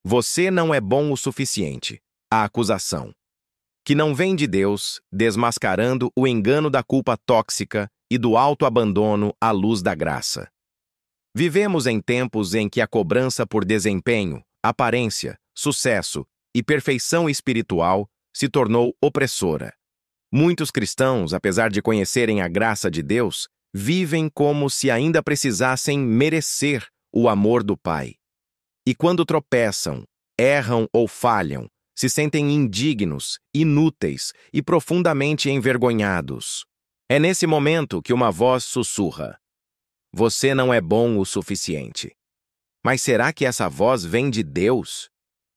Você não é bom o suficiente. A acusação. Que não vem de Deus, desmascarando o engano da culpa tóxica e do autoabandono à luz da graça. Vivemos em tempos em que a cobrança por desempenho, aparência, sucesso e perfeição espiritual se tornou opressora. Muitos cristãos, apesar de conhecerem a graça de Deus, vivem como se ainda precisassem merecer o amor do Pai. E quando tropeçam, erram ou falham, se sentem indignos, inúteis e profundamente envergonhados. É nesse momento que uma voz sussurra: você não é bom o suficiente. Mas será que essa voz vem de Deus?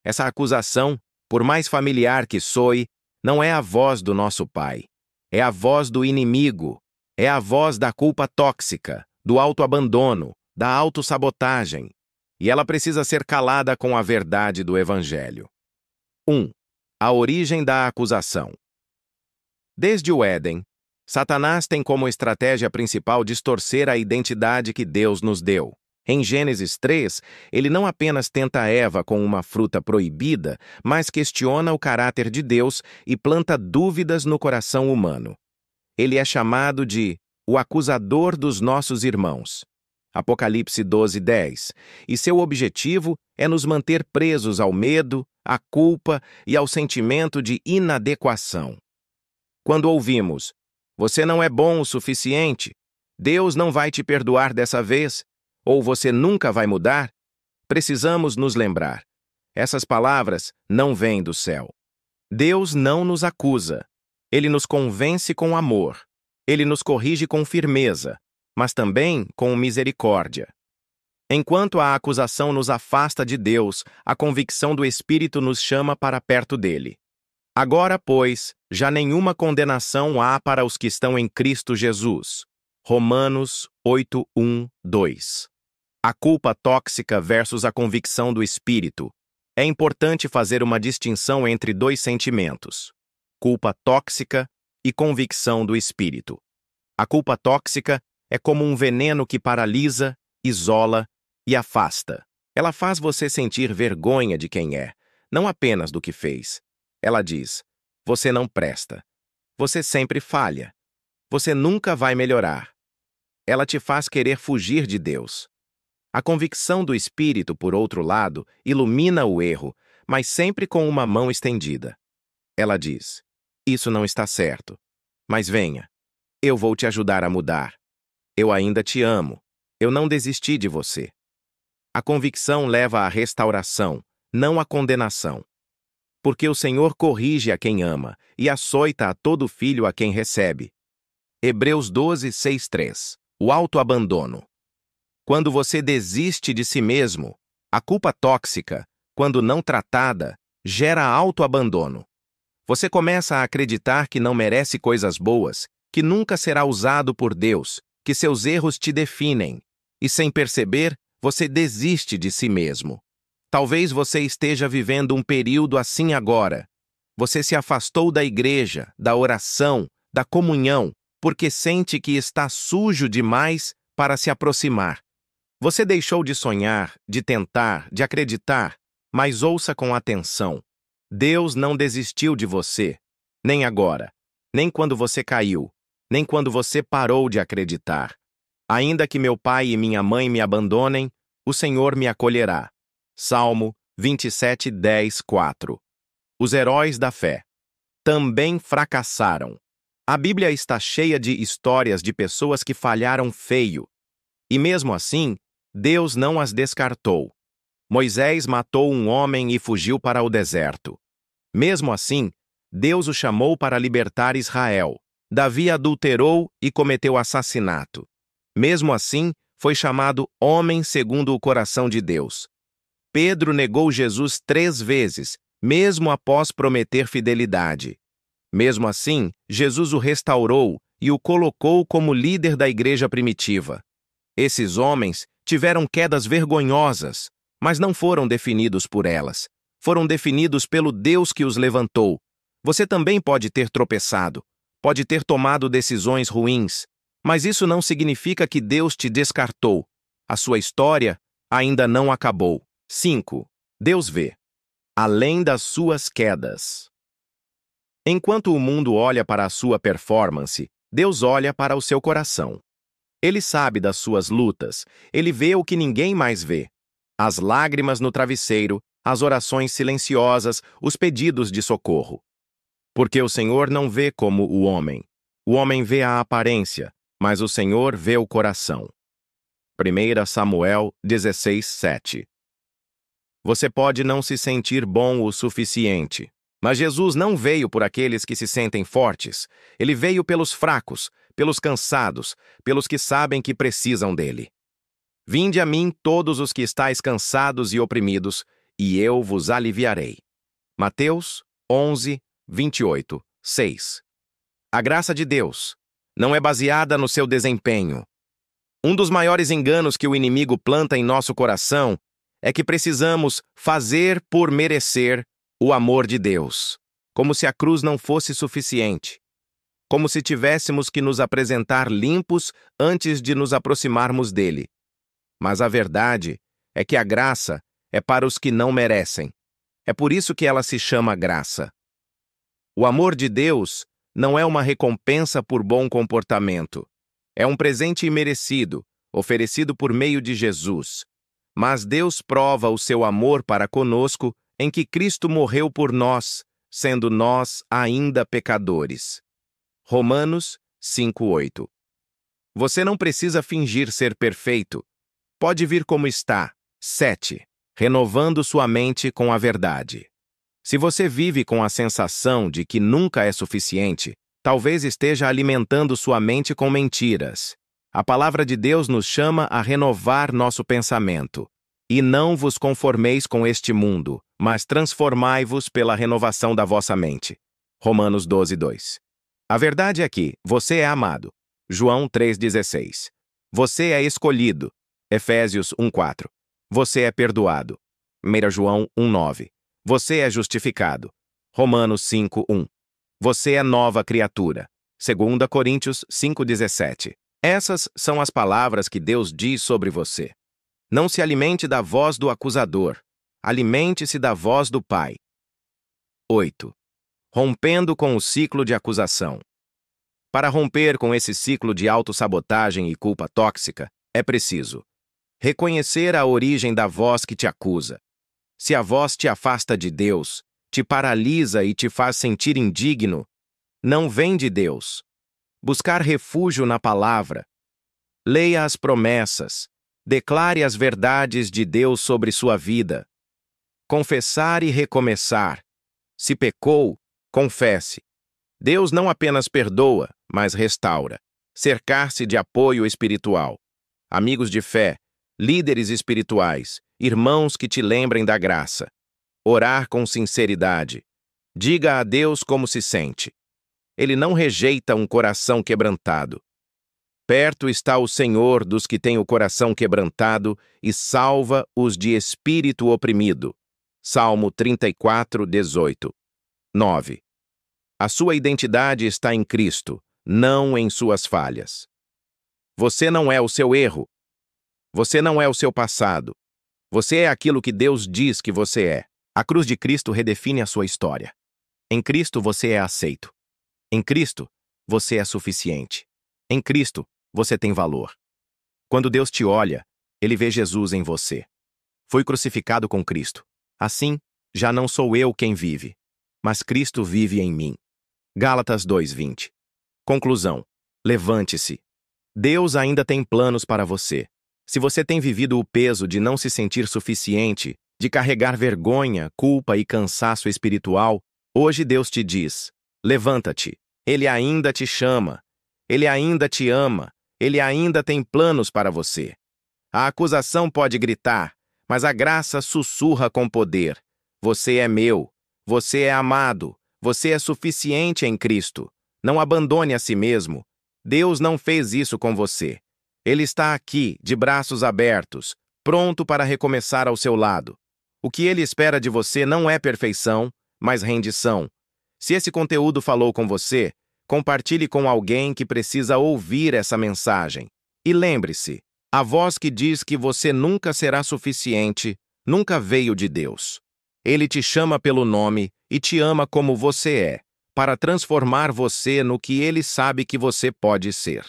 Essa acusação, por mais familiar que soe, não é a voz do nosso Pai. É a voz do inimigo. É a voz da culpa tóxica, do autoabandono, da autossabotagem. E ela precisa ser calada com a verdade do Evangelho. 1. A origem da acusação. Desde o Éden, Satanás tem como estratégia principal distorcer a identidade que Deus nos deu. Em Gênesis 3, ele não apenas tenta Eva com uma fruta proibida, mas questiona o caráter de Deus e planta dúvidas no coração humano. Ele é chamado de o acusador dos nossos irmãos. Apocalipse 12:10. E seu objetivo é nos manter presos ao medo, à culpa e ao sentimento de inadequação. Quando ouvimos, você não é bom o suficiente, Deus não vai te perdoar dessa vez, ou você nunca vai mudar, precisamos nos lembrar. Essas palavras não vêm do céu. Deus não nos acusa. Ele nos convence com amor. Ele nos corrige com firmeza, mas também com misericórdia. Enquanto a acusação nos afasta de Deus, a convicção do Espírito nos chama para perto dele. Agora, pois, já nenhuma condenação há para os que estão em Cristo Jesus. Romanos 8:1-2. A culpa tóxica versus a convicção do Espírito. É importante fazer uma distinção entre dois sentimentos: culpa tóxica e convicção do Espírito. A culpa tóxica é como um veneno que paralisa, isola e afasta. Ela faz você sentir vergonha de quem é, não apenas do que fez. Ela diz: você não presta. Você sempre falha. Você nunca vai melhorar. Ela te faz querer fugir de Deus. A convicção do Espírito, por outro lado, ilumina o erro, mas sempre com uma mão estendida. Ela diz: isso não está certo. Mas venha. Eu vou te ajudar a mudar. Eu ainda te amo. Eu não desisti de você. A convicção leva à restauração, não à condenação. Porque o Senhor corrige a quem ama e açoita a todo filho a quem recebe. Hebreus 12:6-3. O autoabandono. Quando você desiste de si mesmo, a culpa tóxica, quando não tratada, gera autoabandono. Você começa a acreditar que não merece coisas boas, que nunca será usado por Deus, que seus erros te definem, e sem perceber, você desiste de si mesmo. Talvez você esteja vivendo um período assim agora. Você se afastou da igreja, da oração, da comunhão, porque sente que está sujo demais para se aproximar. Você deixou de sonhar, de tentar, de acreditar, mas ouça com atenção. Deus não desistiu de você, nem agora, nem quando você caiu, nem quando você parou de acreditar. Ainda que meu pai e minha mãe me abandonem, o Senhor me acolherá. Salmo 27:10-4. Os heróis da fé também fracassaram. A Bíblia está cheia de histórias de pessoas que falharam feio. E mesmo assim, Deus não as descartou. Moisés matou um homem e fugiu para o deserto. Mesmo assim, Deus o chamou para libertar Israel. Davi adulterou e cometeu assassinato. Mesmo assim, foi chamado homem segundo o coração de Deus. Pedro negou Jesus 3 vezes, mesmo após prometer fidelidade. Mesmo assim, Jesus o restaurou e o colocou como líder da igreja primitiva. Esses homens tiveram quedas vergonhosas, mas não foram definidos por elas. Foram definidos pelo Deus que os levantou. Você também pode ter tropeçado, pode ter tomado decisões ruins, mas isso não significa que Deus te descartou. A sua história ainda não acabou. 5. Deus vê além das suas quedas. Enquanto o mundo olha para a sua performance, Deus olha para o seu coração. Ele sabe das suas lutas, ele vê o que ninguém mais vê. As lágrimas no travesseiro, as orações silenciosas, os pedidos de socorro. Porque o Senhor não vê como o homem. O homem vê a aparência, mas o Senhor vê o coração. 1 Samuel 16:7. Você pode não se sentir bom o suficiente, mas Jesus não veio por aqueles que se sentem fortes. Ele veio pelos fracos, pelos cansados, pelos que sabem que precisam dele. Vinde a mim todos os que estáis cansados e oprimidos, e eu vos aliviarei. Mateus 11:28, 6. A graça de Deus não é baseada no seu desempenho. Um dos maiores enganos que o inimigo planta em nosso coração é que precisamos fazer por merecer o amor de Deus, como se a cruz não fosse suficiente, como se tivéssemos que nos apresentar limpos antes de nos aproximarmos dele. Mas a verdade é que a graça é para os que não merecem. É por isso que ela se chama graça. O amor de Deus não é uma recompensa por bom comportamento. É um presente imerecido, oferecido por meio de Jesus. Mas Deus prova o seu amor para conosco em que Cristo morreu por nós, sendo nós ainda pecadores. Romanos 5:8. Você não precisa fingir ser perfeito. Pode vir como está. 7. Renovando sua mente com a verdade. Se você vive com a sensação de que nunca é suficiente, talvez esteja alimentando sua mente com mentiras. A palavra de Deus nos chama a renovar nosso pensamento. E não vos conformeis com este mundo, mas transformai-vos pela renovação da vossa mente. Romanos 12:2. A verdade é que você é amado. João 3:16. Você é escolhido. Efésios 1:4. Você é perdoado. 1 João 1:9. Você é justificado. Romanos 5:1. Você é nova criatura. 2 Coríntios 5:17. Essas são as palavras que Deus diz sobre você. Não se alimente da voz do acusador. Alimente-se da voz do Pai. 8. Rompendo com o ciclo de acusação. Para romper com esse ciclo de autossabotagem e culpa tóxica, é preciso reconhecer a origem da voz que te acusa. Se a voz te afasta de Deus, te paralisa e te faz sentir indigno, não vem de Deus. Buscar refúgio na palavra. Leia as promessas. Declare as verdades de Deus sobre sua vida. Confessar e recomeçar. Se pecou, confesse. Deus não apenas perdoa, mas restaura. Cercar-se de apoio espiritual. Amigos de fé, líderes espirituais, irmãos que te lembrem da graça. Orar com sinceridade. Diga a Deus como se sente. Ele não rejeita um coração quebrantado. Perto está o Senhor dos que têm o coração quebrantado e salva os de espírito oprimido. Salmo 34:18. 9. A sua identidade está em Cristo, não em suas falhas. Você não é o seu erro. Você não é o seu passado. Você é aquilo que Deus diz que você é. A cruz de Cristo redefine a sua história. Em Cristo você é aceito. Em Cristo você é suficiente. Em Cristo você tem valor. Quando Deus te olha, Ele vê Jesus em você. Fui crucificado com Cristo. Assim, já não sou eu quem vive, mas Cristo vive em mim. Gálatas 2:20. Conclusão. Levante-se. Deus ainda tem planos para você. Se você tem vivido o peso de não se sentir suficiente, de carregar vergonha, culpa e cansaço espiritual, hoje Deus te diz: levanta-te. Ele ainda te chama. Ele ainda te ama. Ele ainda tem planos para você. A acusação pode gritar, mas a graça sussurra com poder. Você é meu. Você é amado. Você é suficiente em Cristo. Não abandone a si mesmo. Deus não fez isso com você. Ele está aqui, de braços abertos, pronto para recomeçar ao seu lado. O que Ele espera de você não é perfeição, mas rendição. Se esse conteúdo falou com você, compartilhe com alguém que precisa ouvir essa mensagem. E lembre-se, a voz que diz que você nunca será suficiente nunca veio de Deus. Ele te chama pelo nome e te ama como você é, para transformar você no que ele sabe que você pode ser.